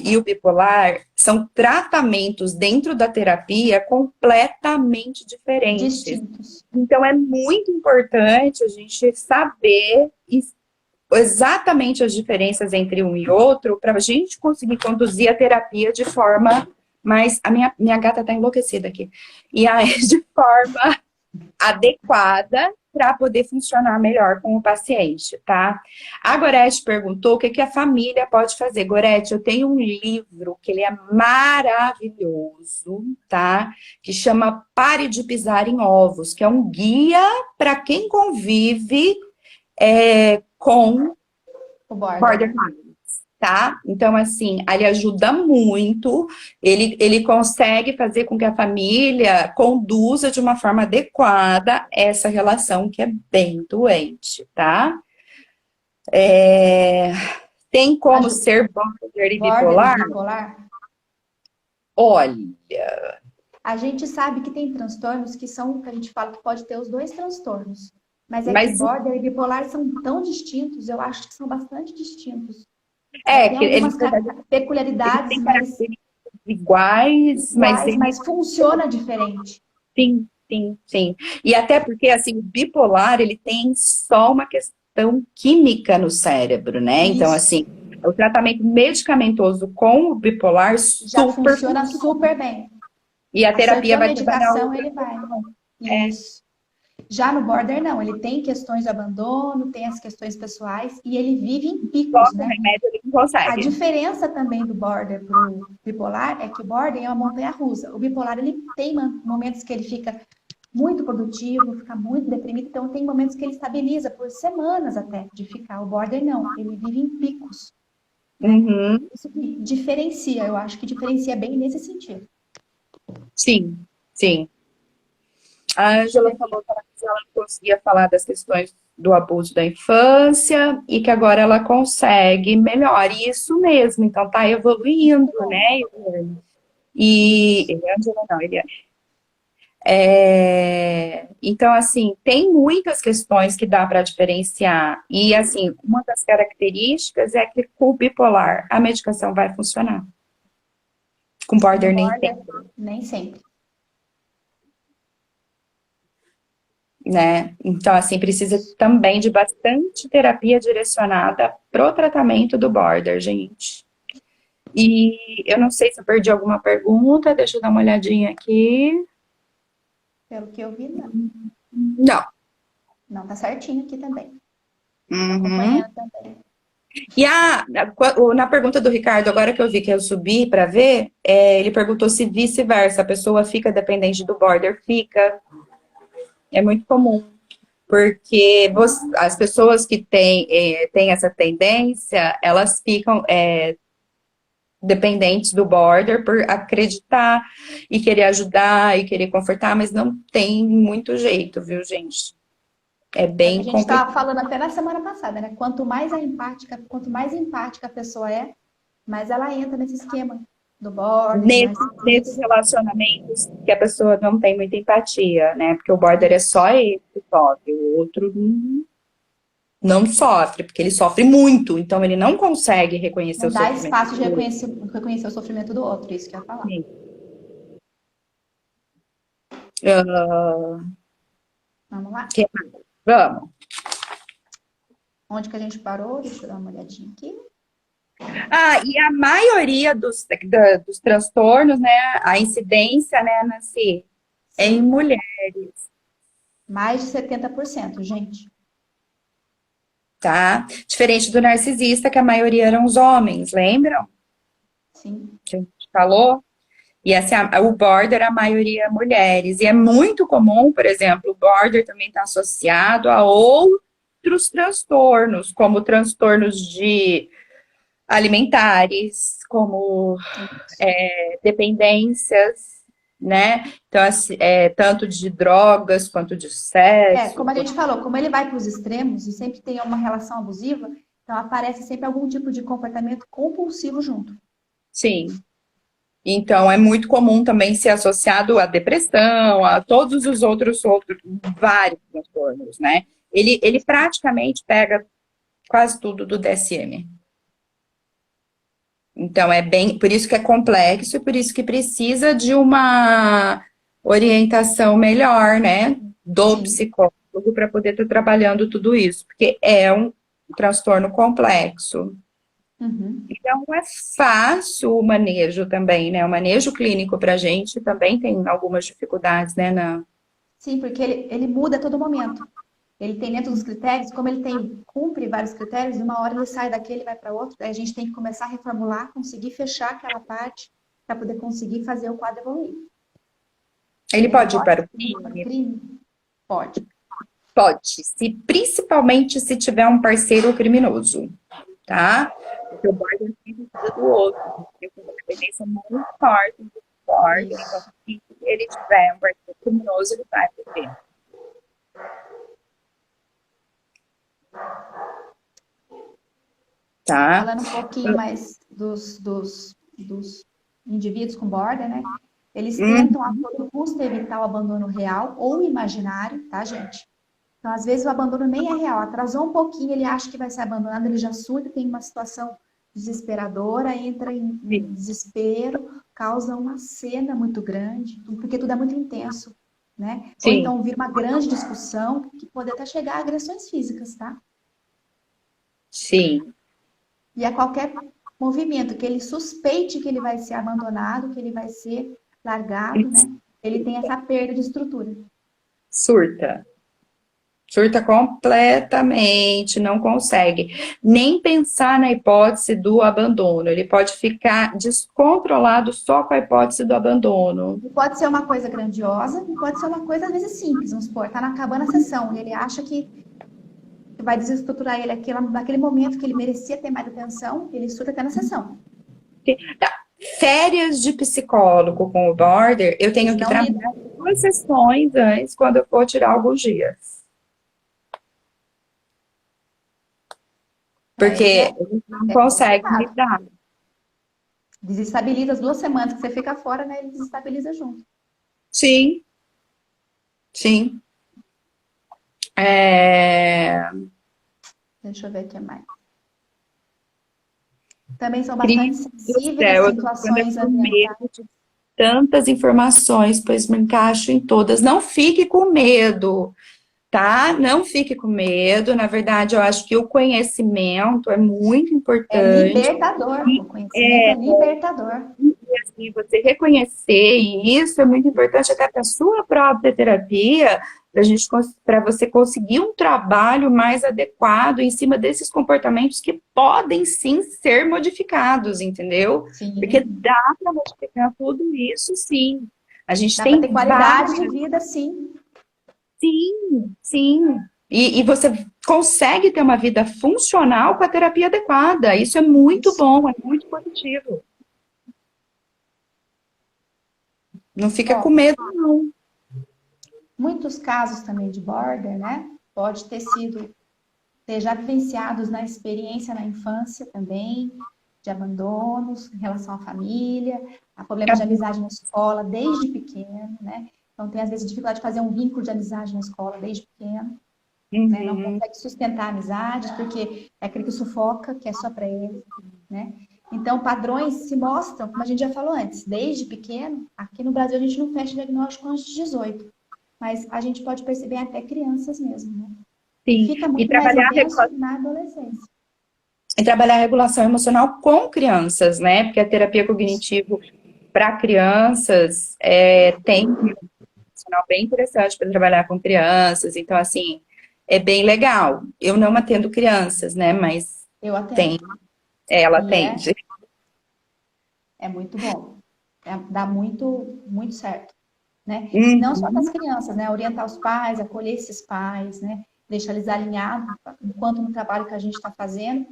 e o bipolar são tratamentos dentro da terapia completamente diferentes. Distintos. Então, é muito importante a gente saber exatamente as diferenças entre um e outro para a gente conseguir conduzir a terapia de forma mais... A minha gata está enlouquecida aqui. E aí, de forma adequada para poder funcionar melhor com o paciente, tá? A Gorete perguntou o que que a família pode fazer. Gorete, eu tenho um livro que ele é maravilhoso, tá? Que chama Pare de Pisar em Ovos, que é um guia para quem convive com O border. borderline, tá? Então, assim, ele ajuda muito, ele consegue fazer com que a família conduza de uma forma adequada essa relação que é bem doente, tá? Tem como ser border e Border bipolar? e bipolar. Olha, A gente sabe que tem transtornos que são, que a gente fala que pode ter os dois transtornos. Mas é que mas border e bipolar são tão distintos, eu acho que são bastante distintos. que Tem eles, algumas eles peculiaridades têm mais características iguais, mas iguais, mas funciona diferente. sim, sim, sim. E até porque, assim, o bipolar, ele tem só uma questão química no cérebro, né? Então, Isso. assim, o tratamento medicamentoso com o bipolar Já super funciona super bem. e a terapia Acertou a vai trabalhar medicação, outra ele vai. questão. Isso. Já no border, não. Ele tem questões de abandono, tem as questões pessoais e ele vive em Só picos, com né? remédio ele não A consegue. diferença também do border para o bipolar é que o border é uma montanha-russa. O bipolar, ele tem momentos que ele fica muito produtivo, fica muito deprimido, então tem momentos que ele estabiliza por semanas até de ficar. O border não, ele vive em picos. Uhum, Isso que diferencia, eu acho que diferencia bem nesse sentido. sim, sim. A Ângela falou que ela não conseguia falar das questões do abuso da infância e que agora ela consegue melhor. E isso mesmo, então tá evoluindo, né? Ângela não, Eliane. Então, assim, tem muitas questões que dá para diferenciar. E, assim, uma das características é que com o bipolar a medicação vai funcionar. Com border nem tem, Nem sempre. né? Então, assim, precisa também de bastante terapia direcionada pro tratamento do border, gente. E eu não sei se eu perdi alguma pergunta, deixa eu dar uma olhadinha aqui. Pelo que eu vi, não. Não. Não, tá certinho aqui também. Uhum. Acompanhando também. E na pergunta do Ricardo, agora que eu vi que eu subi para ver, ele perguntou se vice-versa, a pessoa fica dependente do border. Fica. É muito comum. Porque as pessoas que têm essa tendência, elas ficam dependentes do border por acreditar e querer ajudar e querer confortar, mas não tem muito jeito, viu, gente? É É o que bem a gente complicado. estava falando até na semana passada, né? Quanto mais empática a pessoa é, mais ela entra nesse esquema do border. Nesses relacionamentos que a pessoa não tem muita empatia, né? Porque o border é só ele que sofre, o outro não sofre, porque ele sofre muito, então ele não consegue reconhecer Não o dá sofrimento. espaço de reconhecer o sofrimento do outro, isso que eu ia falar. Sim. Vamos lá? Vamos. Onde que a gente parou? Deixa eu dar uma olhadinha aqui. E a maioria dos transtornos, né, a incidência, né, Nancy, é em mulheres, Mais de 70%, gente. tá? Diferente do narcisista, que a maioria eram os homens, lembram? Sim. Que a gente falou? E assim, o border, a maioria é mulheres. E é muito comum, por exemplo, o border também está associado a outros transtornos, como transtornos de alimentares, como dependências, né? Então, assim, tanto de drogas quanto de sexo. Como a gente falou, como ele vai para os extremos e sempre tem uma relação abusiva, então aparece sempre algum tipo de comportamento compulsivo junto. Sim. Então, é muito comum também ser associado à depressão, a todos os outros vários transtornos, né? Ele praticamente pega quase tudo do DSM. Então, por isso que é complexo e por isso que precisa de uma orientação melhor, né? Do psicólogo para poder estar trabalhando tudo isso. Porque é transtorno complexo. Uhum. Então, é fácil o manejo também, né? O manejo clínico para a gente também tem algumas dificuldades, né, Sim, porque ele muda a todo momento. Ele tem dentro dos critérios, como ele tem, cumpre vários critérios, de uma hora ele sai daquele e vai para outro, daí a gente tem que começar a reformular, conseguir fechar aquela parte para poder conseguir fazer o quadro evoluir. Ele Ele pode ir pode para o ir para o crime? crime? Pode. Pode, principalmente se tiver um parceiro criminoso, tá? Porque o border sempre precisa do outro, porque tem uma dependência muito forte do border, então Isso. se ele tiver um parceiro criminoso, ele vai pro crime, tá? Falando um pouquinho mais dos indivíduos com border, né? Eles tentam a todo custo evitar o abandono real ou imaginário, tá, gente? Então, às vezes, o abandono nem é real. Atrasou um pouquinho, ele acha que vai ser abandonado, ele já surta, tem uma situação desesperadora, entra em desespero, causa uma cena muito grande, porque tudo é muito intenso, né? Ou Sim, então vira uma grande discussão que pode até chegar a agressões físicas, tá? sim. E a qualquer movimento que ele suspeite que ele vai ser abandonado, que ele vai ser largado, né? Ele tem essa perda de estrutura. Surta. Surta completamente, não consegue nem pensar na hipótese do abandono. Ele pode ficar descontrolado só com a hipótese do abandono. E pode ser uma coisa grandiosa, e pode ser uma coisa, às vezes, simples. Vamos supor, tá acabando a sessão e ele acha que vai desestruturar ele naquele momento que ele merecia ter mais atenção, ele surta até na sessão. Tá. Férias de psicólogo com o border, eu tenho Eles que não lidam. trabalhar 2 sessões antes, quando eu for tirar alguns dias. Porque eles não conseguem Complicado. lidar. Desestabiliza as 2 semanas que você fica fora, né? Ele desestabiliza junto. Sim, sim. É... Deixa eu ver o que mais. Também são bastante Cris do sensíveis a céu, eu tô ficando situações com ambientais. medo de tantas informações, pois me encaixo em todas. Não fique com medo, tá? Não fique com medo. Na verdade, eu acho que o conhecimento é muito É importante. libertador. E O conhecimento é libertador. assim, você reconhecer, e isso é muito importante até para a sua própria terapia, para você conseguir um trabalho mais adequado em cima desses comportamentos que podem sim ser modificados, entendeu? Porque Sim. dá para modificar tudo isso, sim. A gente Dá para tem ter qualidade de vida, sim. sim, sim. E você consegue ter uma vida funcional com a terapia adequada. Isso é muito Isso. bom, é muito positivo. Não fica com Ó, medo, não. muitos casos também de border, né? Pode ter já vivenciados na experiência na infância também, de abandonos em relação à família, a problemas de amizade na escola desde pequeno, né? Então tem às vezes dificuldade de fazer um vínculo de amizade na escola desde pequeno, né? Não Uhum. consegue sustentar amizades porque é aquele que sufoca, que é só para ele, né? Então padrões se mostram, como a gente já falou antes, desde pequeno. Aqui no Brasil a gente não fecha diagnóstico antes de 18, mas a gente pode perceber até crianças mesmo, né? E Sim, fica muito mais intenso na adolescência. e trabalhar a regulação emocional com crianças, né? Porque a terapia cognitivo para crianças tem um emocional bem interessante para trabalhar com crianças, então, assim, é bem legal. Eu não atendo crianças, né? Mas Eu atendo. tem, ela E atende. é muito bom. Dá muito, muito certo, né? E não só para as Uhum. crianças, né? Orientar os pais, acolher esses pais, né? Deixar eles alinhados enquanto no trabalho que a gente está fazendo,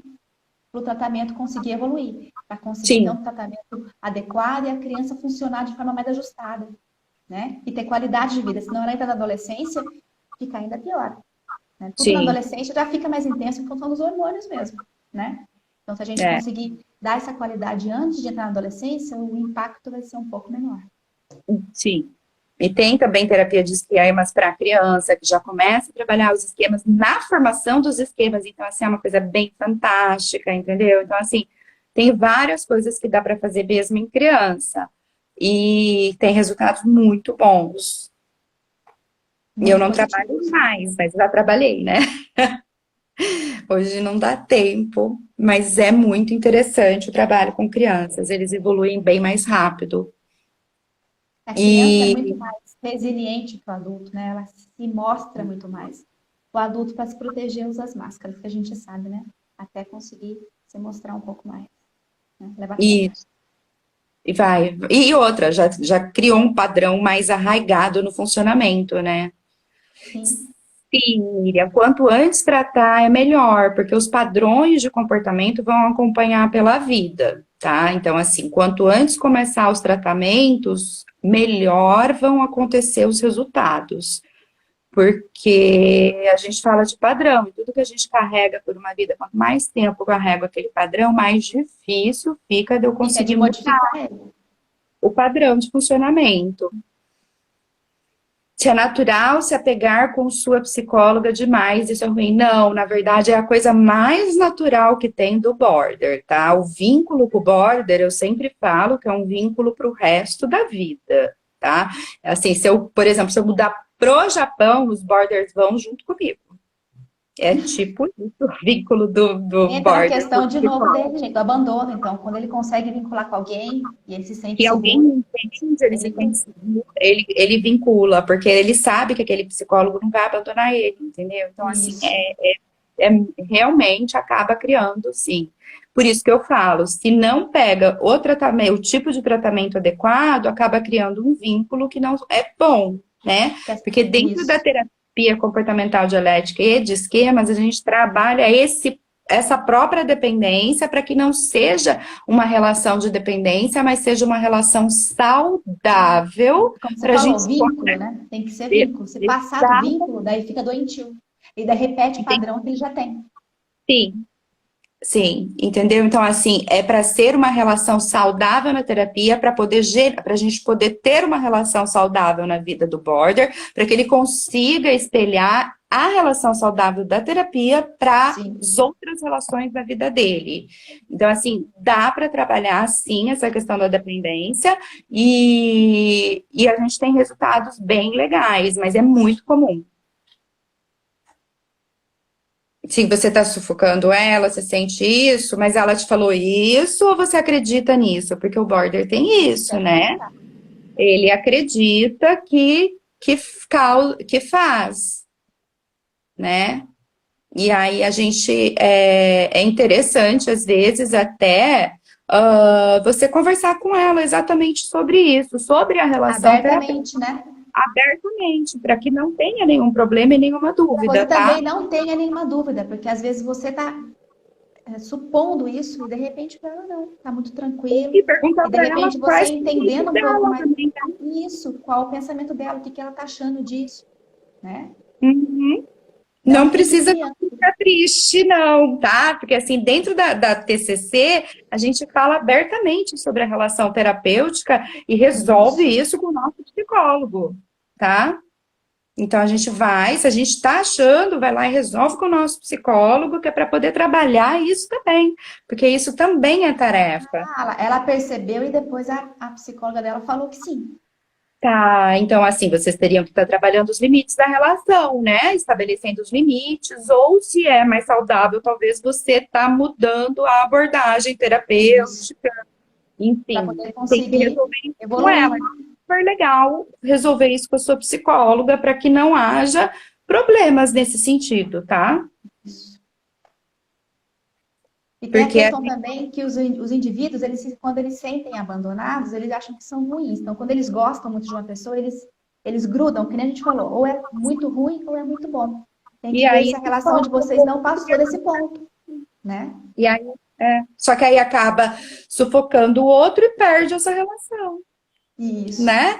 para o tratamento conseguir evoluir, para conseguir ter Sim, um tratamento adequado e a criança funcionar de forma mais ajustada, né? E ter qualidade de vida. Senão ela entra na adolescência, fica ainda pior. Né? Tudo na sim, adolescência já fica mais intenso em função dos hormônios mesmo, né? Então, se a gente é, conseguir dar essa qualidade antes de entrar na adolescência, o impacto vai ser um pouco menor. sim. E tem também terapia de esquemas para criança, que já começa a trabalhar os esquemas na formação dos esquemas. Então, assim, é uma coisa bem fantástica, entendeu? Então, assim, tem várias coisas que dá para fazer mesmo em criança. E tem resultados muito bons. E eu Muito não trabalho positivos. mais, mas já trabalhei, né? Hoje não dá tempo, mas é muito interessante o trabalho com crianças. Eles evoluem bem mais rápido. A criança é muito E mais resiliente que o adulto, né? Ela se mostra muito mais. O adulto, para se proteger, usa as máscaras, que a gente sabe, né? Até conseguir se mostrar um pouco mais, né? Leva tempo. E, e vai. E outra, já criou um padrão mais arraigado no funcionamento, né? Sim, Sim, Miriam, quanto antes tratar é melhor, porque os padrões de comportamento vão acompanhar pela vida, tá? Então, assim, quanto antes começar os tratamentos, melhor vão acontecer os resultados. Porque a gente fala de padrão, e tudo que a gente carrega por uma vida, quanto mais tempo eu carrego aquele padrão, mais difícil fica de eu fica de conseguir mudar modificar ele. o padrão de funcionamento. Se é natural se apegar com sua psicóloga demais, isso é ruim. Não, na verdade é a coisa mais natural que tem do border, tá? O vínculo com o border, eu sempre falo que é um vínculo para o resto da vida, tá? Assim, se eu, por exemplo, se eu mudar pro Japão, os borders vão junto comigo. É tipo isso, o vínculo do Entra na border com o questão de novo psicólogo. dele, gente, do abandono. Então, quando ele consegue vincular com alguém e ele se sente Se alguém seguro, entende, ele se ele sente seguro, ele vincula, porque ele sabe que aquele psicólogo não vai abandonar ele, entendeu? Então, assim, isso. realmente acaba criando, sim. Por isso que eu falo, se não pega o tratamento, o tipo de tratamento adequado, acaba criando um vínculo que não é bom, né? Porque dentro da Isso. terapia comportamental dialética e de esquemas, a gente trabalha essa própria dependência para que não seja uma relação de dependência, mas seja uma relação saudável Como você para a falou, gente vínculo, né? Tem que ser vínculo. Se passar do poder. vínculo, daí fica doentio. E daí repete o padrão que ele já tem. Sim, sim, entendeu? Então, assim, é para ser uma relação saudável na terapia, para a gente poder ter uma relação saudável na vida do border, para que ele consiga espelhar a relação saudável da terapia para Sim. as outras relações da vida dele. Então, assim, dá para trabalhar, sim, essa questão da dependência, e a gente tem resultados bem legais, mas é muito comum. Se você está sufocando ela, você sente isso, mas ela te falou isso ou você acredita nisso? Porque o border tem Tem que isso, né? acreditar. Ele acredita que faz, né? E aí a gente é interessante, às vezes, até você conversar com ela exatamente sobre isso, sobre a relação terapêutica Abertamente, né? abertamente, para que não tenha nenhum problema e nenhuma Você dúvida, tá? também não tenha nenhuma dúvida, porque às vezes você está supondo isso e de repente para ela não, está muito tranquilo. E perguntar E de para ela repente você quais os entendendo limites um pouco dela mais também, tá? isso, qual o pensamento dela, o que que ela está achando disso, né? Uhum. Não Não fique precisa criando. ficar triste, não, tá? Porque assim, dentro da TCC, a gente fala abertamente sobre a relação terapêutica e resolve Isso. isso com o nosso psicólogo, tá? Então a gente vai, se a gente está achando, vai lá e resolve com o nosso psicólogo, que é para poder trabalhar isso também, porque isso também é tarefa. Ah, ela percebeu e depois a psicóloga dela falou que sim. Tá, então assim, vocês teriam que estar trabalhando os limites da relação, né? Estabelecendo os limites, ou se é mais saudável, talvez você tá mudando a abordagem Isso. terapêutica, Para enfim, poder tem que conseguir resolver isso com ela. evoluir. É super legal resolver isso com a sua psicóloga para que não haja problemas nesse sentido, tá? Isso. E tem a Porque questão também que os indivíduos, quando eles se sentem abandonados, eles acham que são ruins. Então, quando eles gostam muito de uma pessoa, eles grudam, que nem a gente falou, ou é muito ruim ou é muito bom. Tem e que ver aí se a relação de vocês não passou desse ponto, né? e aí só que aí acaba sufocando o outro e perde essa relação, Isso. né?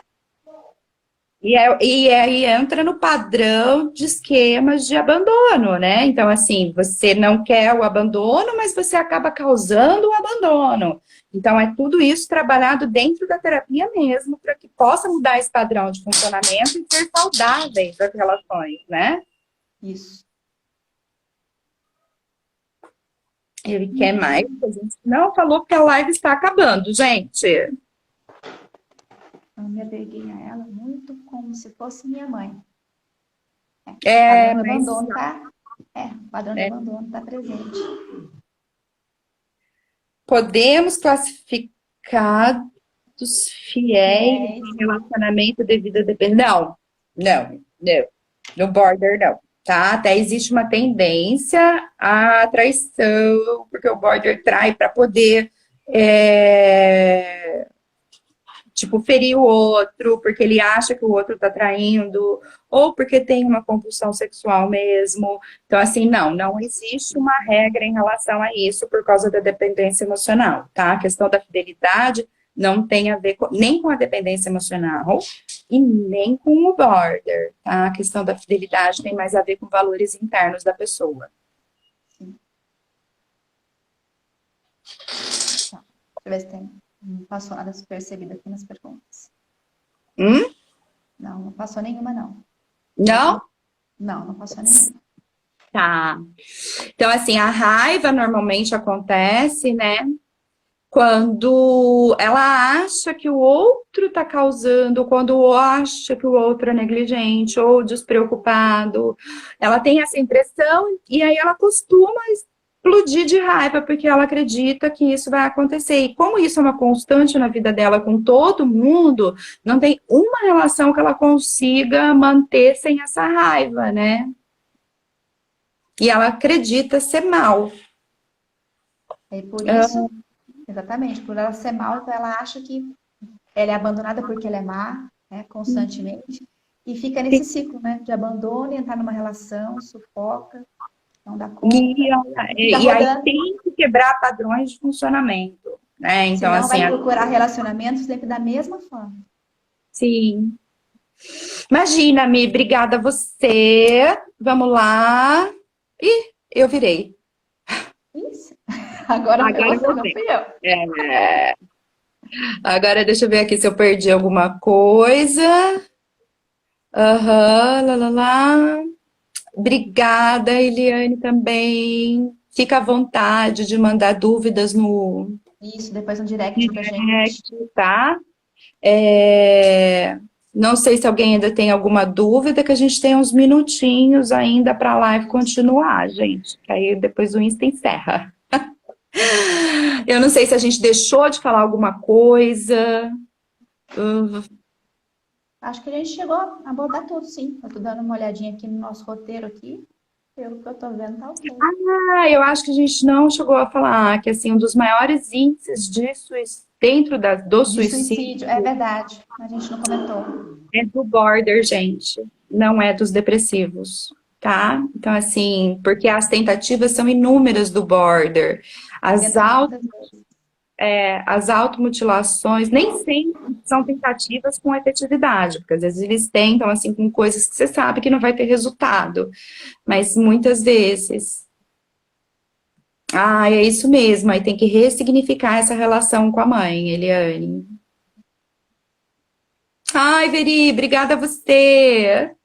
E aí entra no padrão de esquemas de abandono, né? Então, assim, você não quer o abandono, mas você acaba causando o abandono. Então, é tudo isso trabalhado dentro da terapia mesmo, para que possa mudar esse padrão de funcionamento e ser saudáveis as relações, né? Isso. Ele quer mais, a gente não falou que a live está acabando, gente. Eu me apeguei a ela muito como se fosse minha mãe. É, Padrão do mas abandono, tá? O padrão de abandono está presente. Podemos classificar dos fiéis Fiéis. em relacionamento devido a dependência? Não. No border, não. Tá? Até existe uma tendência à traição, porque o border trai para poder tipo, ferir o outro, porque ele acha que o outro tá traindo, ou porque tem uma compulsão sexual mesmo. Então, assim, não existe uma regra em relação a isso por causa da dependência emocional, tá? A questão da fidelidade não tem a ver nem com a dependência emocional e nem com o border, tá? A questão da fidelidade tem mais a ver com valores internos da pessoa. Deixa eu ver se tem. Não passou nada despercebido aqui nas perguntas. Não passou nenhuma, não. Não? Não passou nenhuma. Tá. Então, assim, a raiva normalmente acontece, né? Quando ela acha que o outro tá causando, quando acha que o outro é negligente ou despreocupado. Ela tem essa impressão e aí ela costuma explodir de raiva, porque ela acredita que isso vai acontecer. E como isso é uma constante na vida dela com todo mundo, não tem uma relação que ela consiga manter sem essa raiva, né? E ela acredita ser mal. E por isso, exatamente, por ela ser mal, então ela acha que ela é abandonada porque ela é má, né, constantemente, e fica nesse ciclo, né, de abandono e entrar numa relação, sufoca, não dá conta. E aí tem que quebrar padrões de funcionamento, né? Então, senão assim, vai procurar relacionamentos sempre da mesma forma. Sim. Imagina, Mi, obrigada a você. Vamos lá. Ih, eu virei. Isso. Agora foi você, não fui eu. Agora deixa eu ver aqui se eu perdi alguma coisa. Lá. Obrigada, Eliane, também. Fica à vontade de mandar dúvidas no Isso, depois no direct pra gente. tá? Não sei se alguém ainda tem alguma dúvida, que a gente tem uns minutinhos ainda para a live continuar, gente. Que aí depois o Insta encerra. Eu não sei se a gente deixou de falar alguma coisa. Acho que a gente chegou a abordar tudo, sim. Eu tô dando uma olhadinha aqui no nosso roteiro aqui. Pelo que eu tô vendo, tá ok. Eu acho que a gente não chegou a falar que, assim, um dos maiores índices de dentro do suicídio É verdade. A gente não comentou. é do border, gente. Não é dos depressivos, tá? Então, assim, porque as tentativas são inúmeras do border. As automutilações nem sempre são tentativas com efetividade, porque às vezes eles tentam, assim, com coisas que você sabe que não vai ter resultado. Mas muitas vezes... é isso mesmo. Aí tem que ressignificar essa relação com a mãe, Eliane. Ai, Veri, obrigada a você.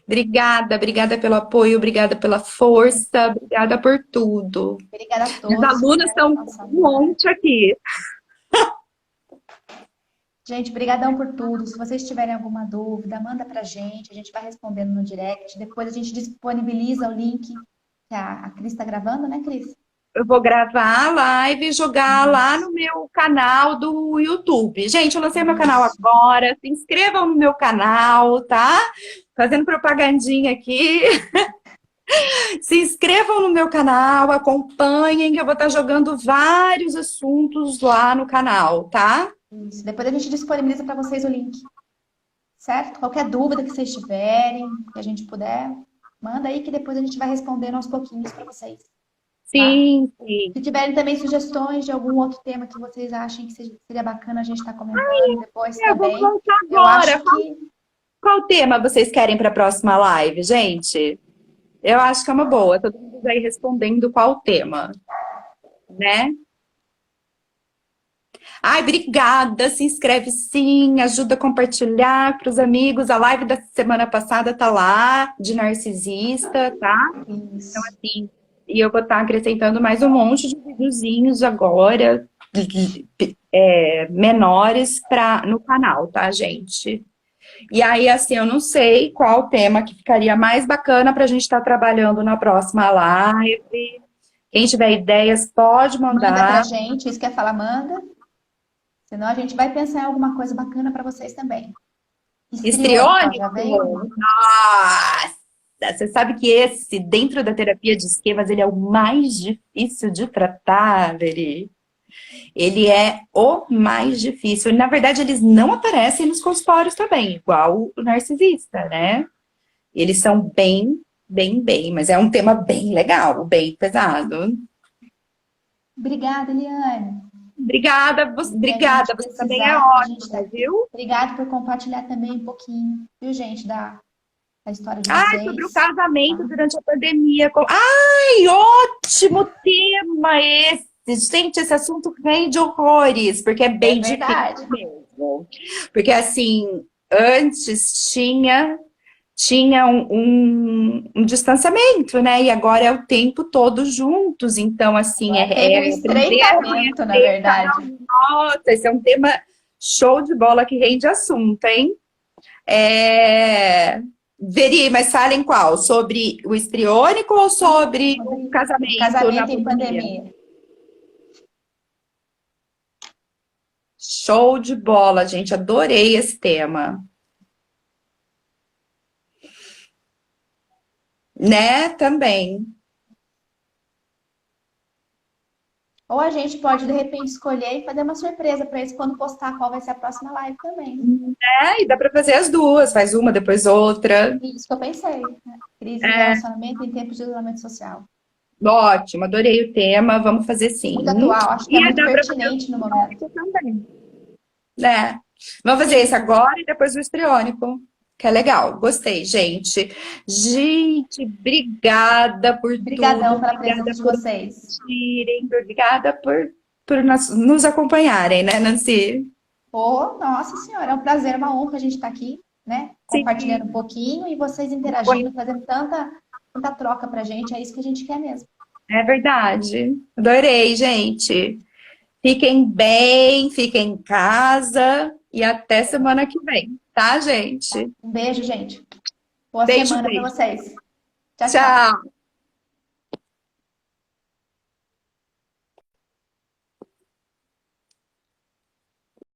Obrigada pelo apoio, obrigada pela força, obrigada por tudo. Obrigada a todos. Os alunos estão um monte aqui. Gente, brigadão por tudo. Se vocês tiverem alguma dúvida, manda pra gente. A gente vai respondendo no direct. Depois a gente disponibiliza o link que a Cris está gravando, né, Cris? Eu vou gravar a live e jogar lá no meu canal do YouTube. Gente, eu lancei meu canal agora. Se inscrevam no meu canal, tá? Fazendo propagandinha aqui. Se inscrevam no meu canal, acompanhem, que eu vou estar jogando vários assuntos lá no canal, tá? Isso. Depois a gente disponibiliza para vocês o link. Certo? Qualquer dúvida que vocês tiverem, que a gente puder, manda aí que depois a gente vai respondendo aos pouquinhos para vocês. Sim. Se tiverem também sugestões de algum outro tema que vocês achem que seria bacana a gente estar comentando depois também. Vou contar agora. Qual tema vocês querem para a próxima live, gente? Eu acho que é uma boa. Todo mundo aí respondendo qual tema, né? Obrigada. Se inscreve sim, ajuda a compartilhar para os amigos. A live da semana passada tá lá, de narcisista, tá? Isso. Então, assim, e eu vou estar acrescentando mais um monte de videozinhos agora, menores no canal, tá, gente? E aí, assim, eu não sei qual tema que ficaria mais bacana para a gente estar trabalhando na próxima live. Quem tiver ideias, pode Manda pra mandar. gente, isso quer falar, manda. Senão a gente vai pensar em alguma coisa bacana para vocês também. Histriônica, ó, já veio? Histriônico? Nossa! Você sabe que esse, dentro da terapia de esquemas, ele é o mais difícil de tratar, Veri. Ele é o mais difícil. Na verdade, eles não aparecem nos consultórios também, igual o narcisista, né? Eles são bem, mas é um tema bem legal, bem pesado. Obrigada, Eliane. Obrigada, Se a gente você também é precisar, a gente ótima, tá. viu? Obrigada por compartilhar também um pouquinho, viu, gente, da história de Ai, sobre o vocês. casamento Tá? durante a pandemia. Ai, ótimo tema esse! Gente, esse assunto rende horrores, porque é É bem difícil verdade. mesmo. Porque, assim, antes tinha um distanciamento, né? E agora é o tempo todo juntos. Então, assim, Agora teve um é aprender a estreitamento, na reconhecer cada verdade. um. Nossa, esse é um tema show de bola que rende assunto, hein? Veri, mas falem qual? Sobre o histriônico ou sobre o Sobre o casamento na casamento em pandemia? pandemia. Show de bola, gente. Adorei esse tema. Né? Também. Ou a gente pode, de repente, escolher e fazer uma surpresa para eles quando postar qual vai ser a próxima live também. E dá para fazer as duas, faz uma, depois outra. Isso que eu pensei, né? Crise de É, relacionamento em tempos de isolamento social. ótimo, adorei o tema, vamos fazer sim. Muito atual, acho que é E muito dá para fazer o pertinente no momento. histriônico também, né? Vamos fazer esse Sim, agora e depois o histriônico, que é legal. Gostei, gente. Gente, obrigada por tudo, obrigadão pela obrigada presença de por vocês. assistirem, obrigada por nos acompanharem, né, Nancy? Oh, nossa senhora, é um prazer, uma honra a gente estar aqui, né? Compartilhando um Sim, pouquinho e vocês interagindo, fazendo tanta troca pra gente. É isso que a gente quer mesmo. é verdade. Adorei, gente. Fiquem bem, fiquem em casa e até semana que vem, tá, gente? Um beijo, gente. Boa Beijo, semana para beijo. vocês. Tchau, tchau. Tchau.